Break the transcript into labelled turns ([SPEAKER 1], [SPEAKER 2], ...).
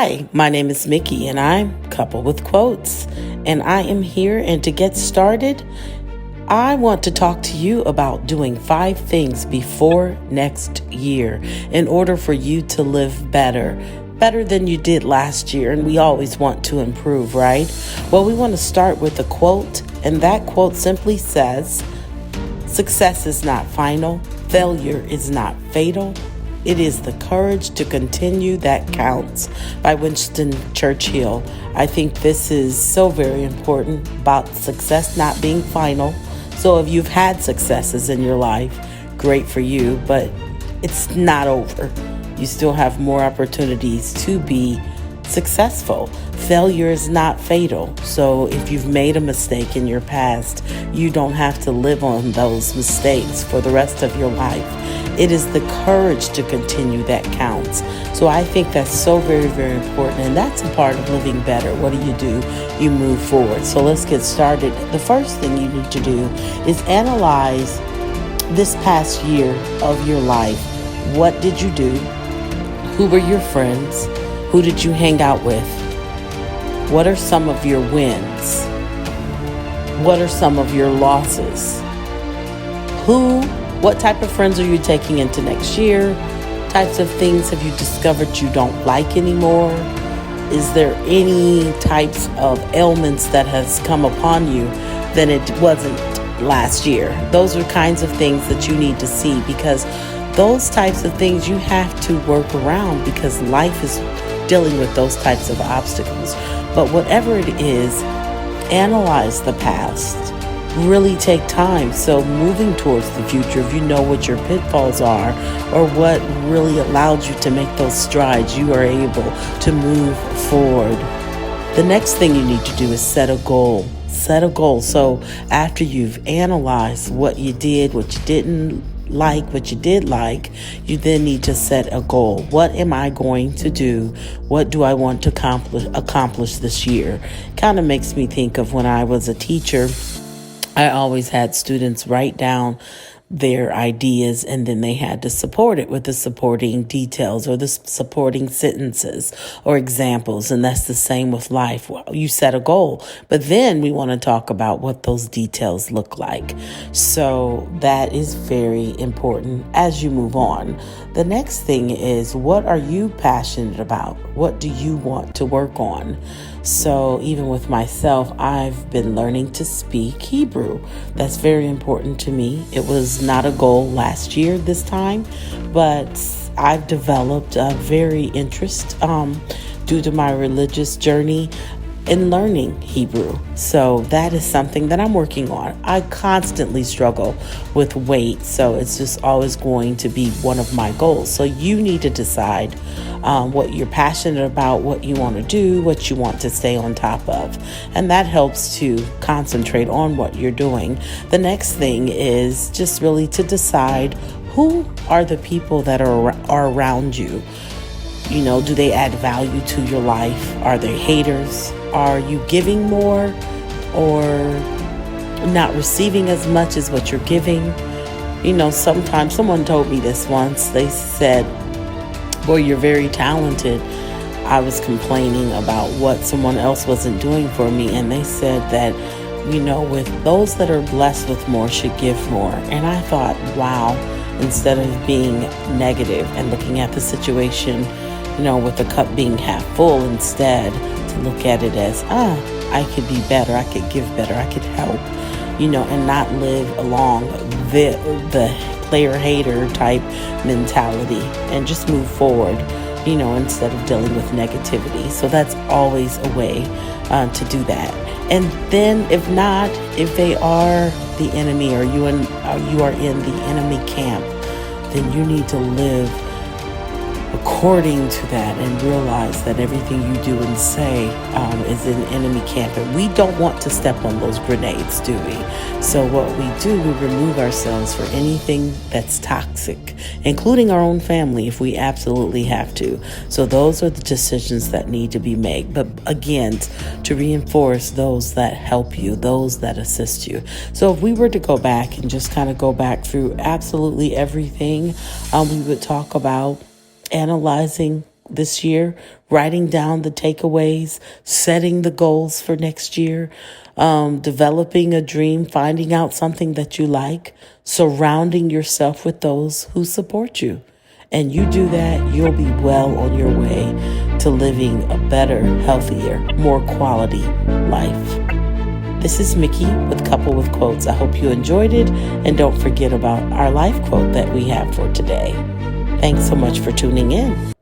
[SPEAKER 1] Hi, my name is Mickey and I'm Couple with Quotes. And I am here, and to get started, I want to talk to you about doing 5 things before next year in order for you to live better than you did last year. And we always want to improve, right? Well, we want to start with a quote, and that quote simply says, "Success is not final, failure is not fatal. It is the courage to continue that counts," by Winston Churchill. I think this is so very important about success not being final. So if you've had successes in your life, great for you, but it's not over. You still have more opportunities to be successful. Failure is not fatal. So if you've made a mistake in your past, you don't have to live on those mistakes for the rest of your life. It is the courage to continue that counts. So I think that's so very, very important. And that's a part of living better. What do? You move forward. So let's get started. The first thing you need to do is analyze this past year of your life. What did you do? Who were your friends? Who did you hang out with? What are some of your wins? What are some of your losses? What type of friends are you taking into next year? Types of things have you discovered you don't like anymore? Is there any types of ailments that has come upon you that it wasn't last year? Those are kinds of things that you need to see, because those types of things you have to work around, because life is dealing with those types of obstacles. But whatever it is, analyze the past. Really take time. So moving towards the future, if you know what your pitfalls are or what really allowed you to make those strides, you are able to move forward. The next thing you need to do is set a goal. Set a goal. So after you've analyzed what you did, what you didn't like, what you did like, you then need to set a goal. What am I going to do? What do I want to accomplish this year? Kind of makes me think of when I was a teacher. I always had students write down their ideas, and then they had to support it with the supporting details or the supporting sentences or examples. And that's the same with life. Well, you set a goal, but then we want to talk about what those details look like. So that is very important as you move on. The next thing is, what are you passionate about? What do you want to work on? So even with myself, I've been learning to speak Hebrew. That's very important to me. It was not a goal last year this time, but I've developed a very interest due to my religious journey in learning Hebrew. So that is something that I'm working on. I constantly struggle with weight, so it's just always going to be one of my goals. So you need to decide what you're passionate about, what you want to do, what you want to stay on top of. And that helps to concentrate on what you're doing. The next thing is just really to decide who are the people that are around you. You know, do they add value to your life? Are they haters? Are you giving more or not receiving as much as what you're giving? You know, sometimes someone told me this once. They said, "Boy, you're very talented." I was complaining about what someone else wasn't doing for me. And they said that, you know, with those that are blessed with more should give more. And I thought, wow, instead of being negative and looking at the situation, you know, with the cup being half full, instead to look at it as, I could be better, I could give better, I could help, you know, and not live along the player-hater type mentality, and just move forward, you know, instead of dealing with negativity. So that's always a way to do that. And then if they are the enemy, or you are in the enemy camp, then you need to live according to that and realize that everything you do and say is in enemy camp. And we don't want to step on those grenades, do we? So what we do, we remove ourselves for anything that's toxic, including our own family if we absolutely have to. So those are the decisions that need to be made. But again, to reinforce those that help you, those that assist you. So if we were to go back and just kind of go back through absolutely everything, we would talk about analyzing this year, writing down the takeaways, setting the goals for next year, developing a dream, finding out something that you like, surrounding yourself with those who support you. And you do that, you'll be well on your way to living a better, healthier, more quality life. This is Mickey with Couple with Quotes. I hope you enjoyed it, and don't forget about our life quote that we have for today. Thanks so much for tuning in.